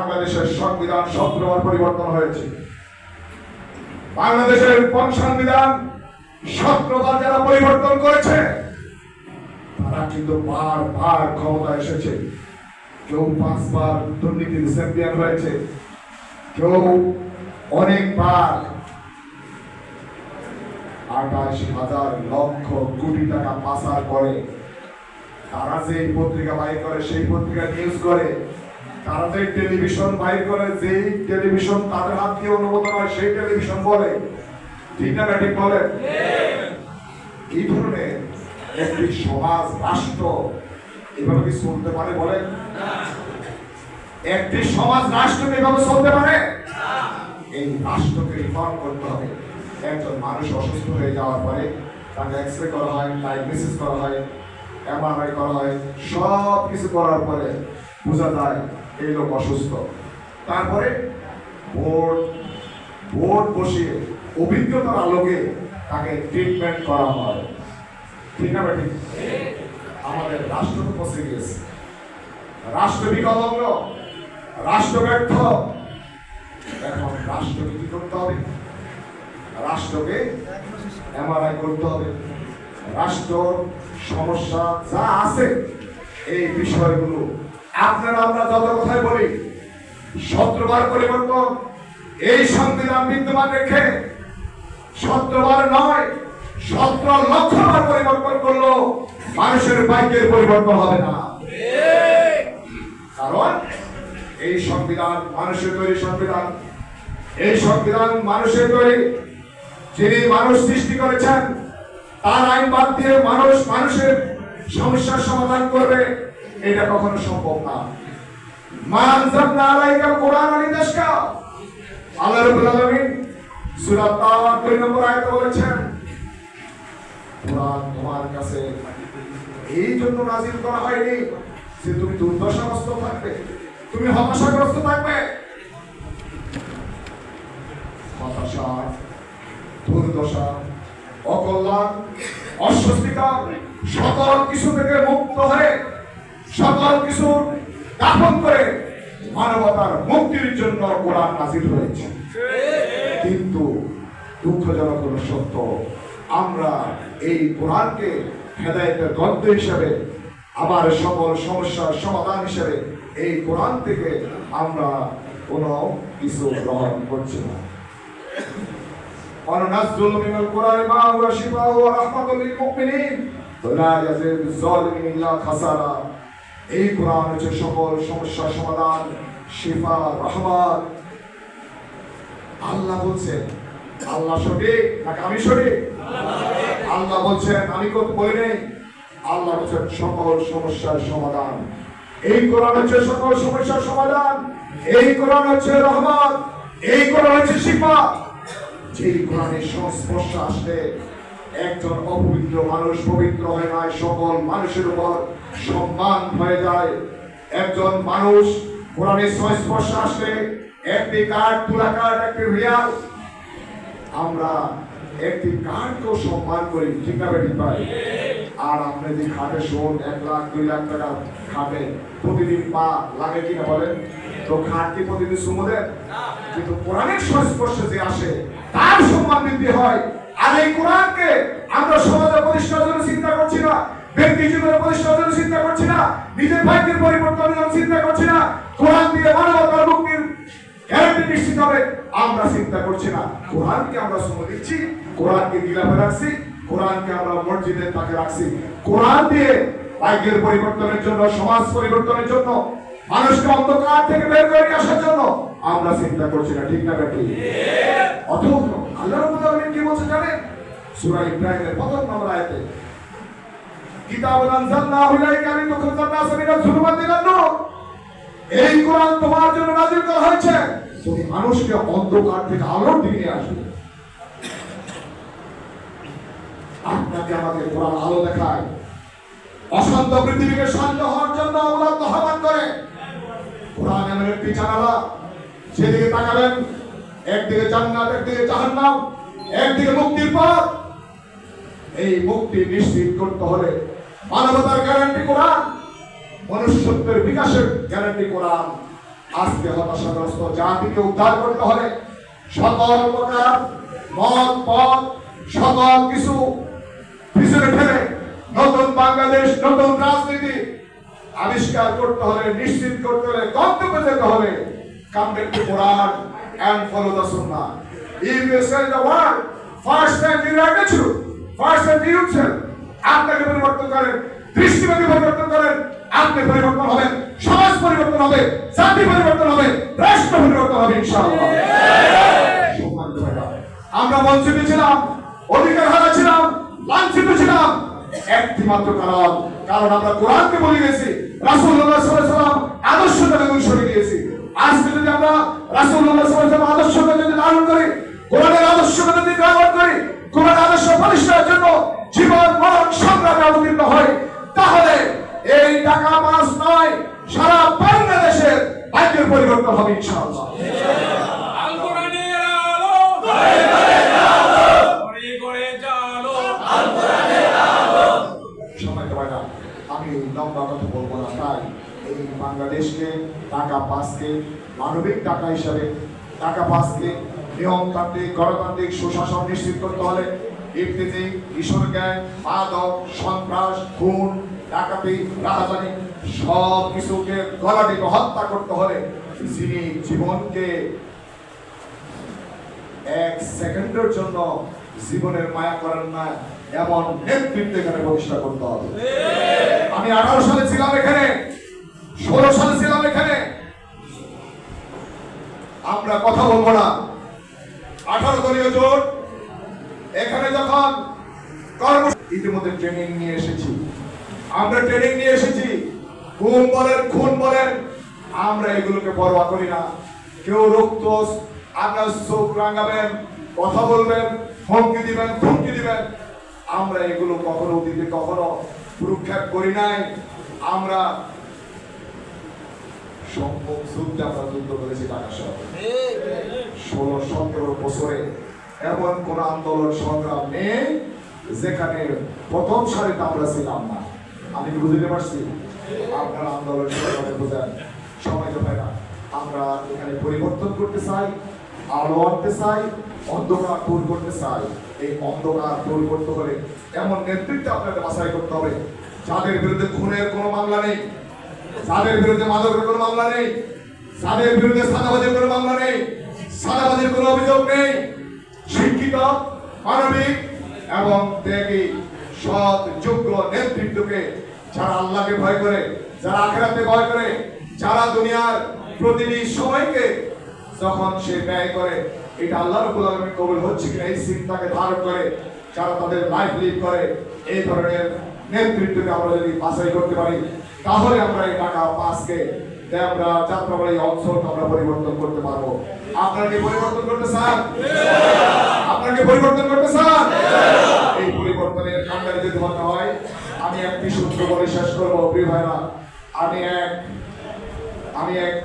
বাংলাদেশের সংবিধান 17 বার পরিবর্তন হয়েছে। বাংলাদেশের সংবিধান 17 বার যারা পরিবর্তন করেছে তারা কিন্তু বারবার ক্ষমতা এসেছে। কেউ 5 বার দুর্নীতির চ্যাম্পিয়ন হয়েছে, কেউ অনেকবার 28,000 লক্ষ কোটি টাকা পাচার করে। তারা যে পত্রিকা বাইর করে সেই পত্রিকা নিউজ করে, তারা যে টেলিভিশন বাইর করে যে টেলিভিশন তাদের হাত দিয়ে অনুমোদন হয় সেই টেলিভিশন বলে। ঠিক না ঠিক বলে? এই ধরনের একটি সমাজ রাষ্ট্র এভাবে কি চলতে পারে বলেন? একটি সমাজ রাষ্ট্র এভাবে চলতে পারে? এই রাষ্ট্রকে রিফর্ম করতে হবে। একজন মানুষ অসুস্থ হয়ে যাওয়ার পরে তাকে এক্সরে করা হয়, ডায়াগনোসিস করা হয়, এমআরআই করা হয়, সব কিছু করার পরে বোঝা যায় এই লোক অসুস্থ। তারপরে বোর্ড বসিয়ে অভিজ্ঞতার আলোকে তাকে ট্রিটমেন্ট করা হয়। ঠিক না ঠিক? আমাদের রাষ্ট্র তো পৌঁছে গিয়েছে, রাষ্ট্র বিকলঙ্গ, রাষ্ট্র ব্যর্থ। এখন রাষ্ট্রকে কি করতে হবে? রাষ্ট্রকে এমআরআই করতে হবে। রাষ্ট্র সমস্যা যা আছে এই বিষয়গুলো আপনারা আমরা যত কথাই বলি 17 বার পরিবর্তন, এই সংবিধান বিদ্যমান রেখে 17 বার নয় 17 লক্ষ বার পরিবর্তন করলো মানুষের ভাগ্যের পরিবর্তন হবে না। কারণ এই সংবিধান মানুষের তৈরি সংবিধান, এই সংবিধান মানুষের তৈরি। যিনি মানুষ সৃষ্টি করেছেন তার আইন বাদ দিয়ে মানুষের সমস্যার সমাধান করবে, এটা কখনো সম্ভব না। মান জান্না আলাইকা কোরআন নির্দেশকা আল্লাহ রাব্বুল আলামিন সূরা তাওবা 2 নম্বর আয়াতে বলেছেন, কোরআন তোমার কাছে এই জন্য নাযিল করা হয়নি যে তুমি দুর্দশাগ্রস্ত থাকবে, তুমি হতাশাগ্রস্ত থাকবে। হতাশা, দুর্দশা, অকল্যাণ, অস্বস্তিকর সকল কিছু থেকে মুক্ত হয়ে সকল কিছু দাফন করে মানবতার মুক্তির জন্য কোরআন নাযিল হয়েছে। কিন্তু দুঃখজনক হলো সত্য, আমরা এই কোরআনকে হেদায়েতের গ্রন্থ হিসেবে আবার সকল সমস্যার সমাধান হিসেবে এই কোরআন থেকে আমরা কোনো কিছু গ্রহণ করছি না। وننزل من القرآن ما هو شفاء ورحمة للمؤمنين ولا يزيد الظالمين إلا خسارا। এই কোরআন হচ্ছে সকল সমস্যার সমাধান, শিফা, রহমত। আল্লাহ বলছেন, আল্লাহ সঠিক নাকি আমি সঠিক? আল্লাহ বলছেন, আমি কত বলি নেই। আল্লাহ বলছেন সকল সমস্যার সমাধান। এই কোরআন হচ্ছে সকল সমস্যার সমাধান, এই কোরআন হচ্ছে রহমত, এই কোরআন হচ্ছে শিফা। যে কোরআনের সংস্পর্শ আসলে একজন অপবিত্র মানুষ পবিত্র হয় না, সকল মানুষের উপর সম্মান হয়ে যায়। একজন মানুষ কোরআনের সংস্পর্শ আসলে একটি কার্ড, তুলা কার্ড, একটি রিয়াল, আমরা একটি কার্ডকেও সম্মান করি। ঠিক না বেঠিক ভাই? আর আপনি যদি খাটে শোন 1 লাখ 2 লাখ টাকা খাটে প্রতিদিন পা লাগে কিনা বলেন তো? খাট কি প্রতিদিন সুমো দেন? কিন্তু কোরআনের সংস্পর্শে যে আসে তার সম্মান বৃদ্ধি হয়। আর এই কোরআনকে আমরা সমাজে প্রতিষ্ঠার জন্য চিন্তা করছি না, ব্যক্তি জীবনে প্রতিষ্ঠার জন্য চিন্তা করছি না, নিজের ভাগ্যের পরিবর্তনের জন্য চিন্তা করছি না, কোরআন দিয়ে মানবতার মুক্তির গ্যারান্টি নিশ্চিত হবে আমরা চিন্তা করছি না। কোরআনকে আমরা সুমো দিচ্ছি, কোরআনকে গিলাফে রাখছি, কোরআনকে আমরা মসজিদের তাকে রাখছি। কোরআন দিয়ে ভাগ্যের পরিবর্তনের জন্য, সমাজ পরিবর্তনের জন্য, মানুষকে অন্ধকার থেকে বের করে নিয়ে আসার জন্য আমরা চিন্তা করছি না। ঠিক না বেটি? অথচ আল্লাহ রাব্বুল আলামিন কি বলছেন জানেন? সূরা ইব্রাহিমের 1 নম্বর আয়াতে, কিতাবুন আনজালনাহু ইলাইকা লিতুখরিজান নাস মিনাজ যুলুমাতি ইলান নূর। এই কোরআন তোমার জন্য নাযিল করা হয়েছে তুমি মানুষকে অন্ধকার থেকে আলোর দিকে নিয়ে আসবে। আপনাকে আমাকে কোরআন আলো দেখায়, অশান্ত পৃথিবীকে শান্ত হওয়ার জন্য আহ্বান করে। কোরআন এমন একটি জানালা, সেদিকে তাকাবেন একদিকে জান্নাত, একদিকে জাহান্নাম, একদিকে মুক্তির পথ। এই মুক্তি নিশ্চিত করতে হলে মানবতার গ্যারান্টি কোরআন, মনুষ্যত্বের বিকাশের গ্যারান্টি কোরআন। আজকে হতাশাগ্রস্ত জাতিকে উদ্ধার করতে হলে সকল প্রকার মত পথ সকল কিছু পিছনে ফেলে নতুন বাংলাদেশ নতুন রাজনীতি আবিষ্কার করতে হলে, নিশ্চিত করতে হলে, গন্তব্যে যেতে হলে come back to Quran and follow the Sunnah. If you say the word, first time you write the truth, first time you tell, আপনাকে পরিবর্তন করেন, দৃষ্টিভঙ্গি পরিবর্তন করেন, আপনি পরিবর্তন হবেন, সমাজ পরিবর্তন হবে, জাতি পরিবর্তন হবে, রাষ্ট্র পরিবর্তন হবে ইনশাআল্লাহ। আমরা বঞ্চিত ছিলাম, অধিকার হারা ছিলাম, লাঞ্ছিত ছিলাম, একটি মাত্র কারণ আমরা কোরআনকে বলে গেছি, রাসূলুল্লাহ সাল্লাল্লাহু আলাইহি ওয়াসাল্লাম আদর্শকে অনুসরণ করেছি। আজকে যদি আমরা রাসূলুল্লাহ সাল্লাল্লাহু আলাইহি ওয়াসাল্লাম আদর্শকে যদি ধারণ করি, কোরআনের আদর্শকে যদি গ্রহণ করি, কোরআনের আদর্শ প্রতিষ্ঠার জন্য জীবন মরণ সংগ্রামে অবতীর্ণ হয়, তাহলে এই ঢাকা পাঁচ নয় সারা বাংলাদেশের ভাগ্যের পরিবর্তন হবে ইনশাআল্লাহ। আল কোরআনের আলো ঘরে ঘরে জালো, ঘরে ঘরে জালো, আল কোরআনের আলো। সময় তো ভাইরা, আমি লম্বা কথা বলবো না, তাই এই বাংলাদেশকে ঢাকা পাঁচকে মানবিক ঢাকা হিসাবে ঢাকা পাঁচকে নিয়মতান্ত্রিক গণতান্ত্রিক সুশাসন নিশ্চিত করতে হলে ইফতিজি, কিশোর গ্যাং, মাদক, সন্ত্রাস, খুন, ডাকাতি, রাহাজানি সব কিছুকে গলাটিকে হত্যা করতে হলে যিনি জীবনকে এক সেকেন্ডের জন্য জীবনের মায়া করেন না এমন নেতৃত্ব এখানে প্রতিষ্ঠা করতে হবে। আমি 18 সালে ছিলাম এখানে, 16 সালে ছিলাম এখানে, আমরা কথা বলবো না। 18 দলীয় জোট এখানে যখন ইতিমধ্যে ট্রেনিং নিয়ে এসেছি, আমরা ট্রেনিং নিয়ে এসেছি, খুন বলেন খুন বলেন, আমরা এগুলোকে পরোয়া করি না। কেউ রক্ত আপনার চোখ রাঙাবেন, কথা বলবেন, হুমকি দিবেন, ধমকি দিবেন, আমরা এগুলো কখনো দিতে কখনো প্রক্ষেপ করি নাই। আমরা সম্ভব যুদ্ধে আমরা যুদ্ধ করেছি ঢাকা শহরে 16-17 বছরে এমন কোন আন্দোলন সংগ্রাম নেই যেখানে প্রথম সারিতে আমরা ছিলাম না। আমি কি বুঝতে পারছি? আপনারা আন্দোলন সংগ্রামে বোঝেন সময় তো ভাই না। আমরা এখানে পরিবর্তন করতে চাই, আলো আনতে চাই, অন্ধকার দূর করতে চাই। এই অন্ধকার দূর করতে হলে এমন নেতৃত্ব আপনাকে বাছাই করতে হবে যাদের বিরুদ্ধে খুনের কোনো মামলা নেই, যাদের বিরুদ্ধে মাদকের কোনো মামলা নেই, যাদের বিরুদ্ধে সাদাবাজির কোনো মামলা নেই, সাদাবাজির কোনো অভিযোগ নেই, শিক্ষিত, মানবিক এবং ত্যাগী সৎ যোগ্য নেতৃত্বকে, যারা আল্লাহকে ভয় করে, যারা আখিরাতে ভয় করে, যারা দুনিয়ার প্রতিটি সময়কে যখন সে ব্যয় করে এটা আল্লাহ রাব্বুল আলামিন কবুল হচ্ছে কিনা এই চিন্তাকে ধারণ করে যারা তাদের লাইফ লিড করে, এই ধরনের নেতৃত্বকে আমরা যদি বাছাই করতে পারি তাহলে আমরা এই ঢাকা পাঁচকে আমরা যাত্রাবাড়ি অঞ্চলকে আমরা পরিবর্তন করতে পারবো। আপনারা কি পরিবর্তন করতে চান? আপনারা কি পরিবর্তন করতে চান? এই পরিবর্তনের কাণ্ডারি যদি হতে হয়, আমি একটি সূত্র বলে শেষ করবো প্রিয় ভাইরা। আমি এক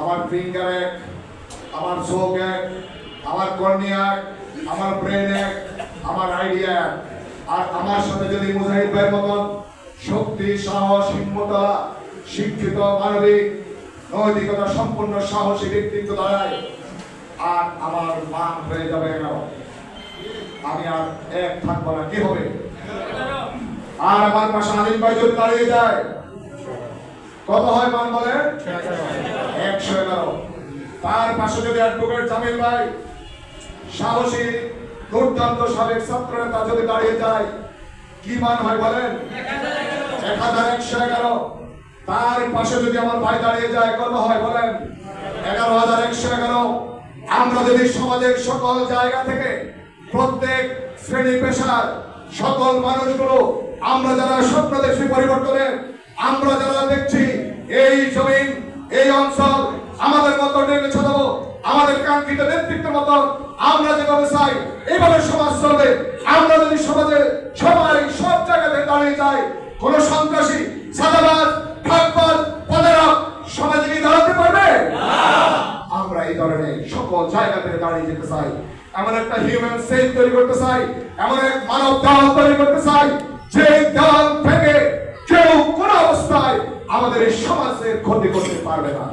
আমার ফিঙ্গার এক, আমার চোখ এক, আমার কর্নি এক, আমার ব্রেন এক, আমার আইডিয়া এক, আর আমার সাথে যদি মুজাহিদ ভাইয়ের মতন শক্তি, সাহস, হিম্মতা, শিক্ষিত, মানবিক, নৈতিকতা সম্পন্ন সাহসী ব্যক্তিত্ব দাঁড়ায়, আর আমার মান হয়ে যাবে 11, আমি আর এক থাকবো না, কি হবে? আর আমার পাশে আলিম ভাই যদি দাঁড়িয়ে যায় কত হয় মান বলে? 111। তার পাশে যদি অ্যাডভোকেট জামিল ভাই সাহসী দুর্দান্ত সাবেক ছাত্র নেতা যদি দাঁড়িয়ে যায় কি মান হয় বলেন? 1111। তার পাশে যদি আমার ভাই দাঁড়িয়ে যায় কত হয় বলেন? 11111। আমরা যদি সমাজের সকল জায়গা থেকে প্রত্যেক শ্রেণী পেশার সকল মানুষগুলো আমরা যারা স্বপ্ন দেখছি পরিবর্তনের, আমরা যারা দেখছি এই জমিন, এই অঞ্চল আমাদের মতো ডেকে ছড়াবো, আমাদের কাঙ্ক্ষিত নেতৃত্বের মতো আমরা যেভাবে চাই এইভাবে সমাজ চলবে। আমরা যদি সমাজে সবাই সব জায়গাতে দাঁড়িয়ে যাই, কোন সন্ত্রাসী, সাদাবাজ, ঠকবাজ, প্রতারক সমাজে কি দাঁড়াতে পারবে? আমরা এই ধরনের সকল জায়গাতে দাঁড়িয়ে যেতে চাই, এমন একটা হিউম্যান সেল তৈরি করতে চাই, এমন এক মানব দল তৈরি করতে চাই যে দল থেকে কেউ কোন অবস্থায় আমাদের এই সমাজের ক্ষতি করতে পারবে না।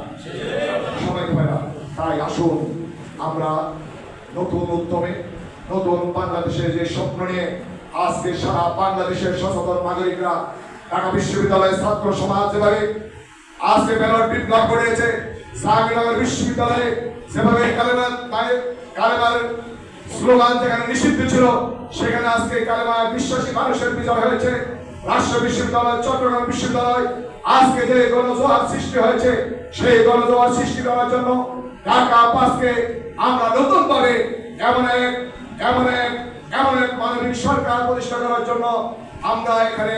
সময় হবে না। তাই আসুন আমরা নতুন উদ্যমে নতুন বাংলাদেশের যে স্বপ্ন নিয়ে আজকে সারা বাংলাদেশের সচেতন নাগরিকরা ঢাকা বিশ্ববিদ্যালয়ের ছাত্র সমাজ যেভাবে আজকে ব্যালট বিপ্লব করেছে, জাহাঙ্গীরনগর বিশ্ববিদ্যালয়ে যেভাবে কালেমার স্লোগান যেখানে নিষিদ্ধ ছিল সেখানে আজকে কালেমায় বিশ্বাসী মানুষের বিজয় হয়েছে। রাষ্ট্র বিশ্ববিদ্যালয়, চট্টগ্রাম বিশ্ববিদ্যালয় আজকে যে গণজোয়ার সৃষ্টি হয়েছে সেই গণজোয়ার সৃষ্টি করার জন্য ঢাকা পাঁচকে আমরা নতুন ভাবে এমন এক মানবিক সরকার প্রতিষ্ঠা করার জন্য আমরা এখানে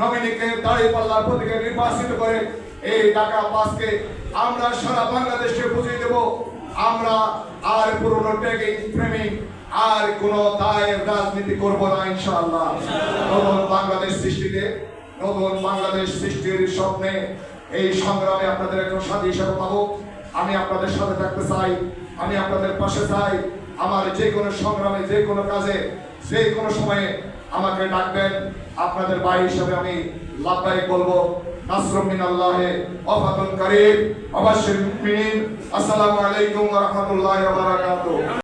নমিনিকে দাঁড়িপাল্লার প্রতীকে নির্বাচিত করে এই ঢাকা পাঁচকে আমরা সারা বাংলাদেশকে বুঝিয়ে দেব আমরা আর পুরনো ট্যাগিং ফ্রেমিং আর কোন দায়ের রাজনীতি করব না ইনশাআল্লাহ। নতুন বাংলাদেশ সৃষ্টিতে, নতুন বাংলাদেশ সৃষ্টির স্বপ্নে এই সংগ্রামে আপনাদের একজন সাথী হিসেবে পাবো। আমি আপনাদের সাথে থাকতে চাই, আমি আপনাদের পাশে চাই। আমার যে কোনো সংগ্রামে, যে কোনো কাজে, যে কোনো সময়ে আমাকে ডাকবেন। আপনাদের ভাই হিসেবে আমি লাভবাহিক বলবো। নাসরুম মিনাল্লাহি ওয়া ফাতুন কারীম। অবশ্যই মুমিনিন। আসসালামু আলাইকুম ওয়া রাহমাতুল্লাহি ওয়া বারাকাতুহু।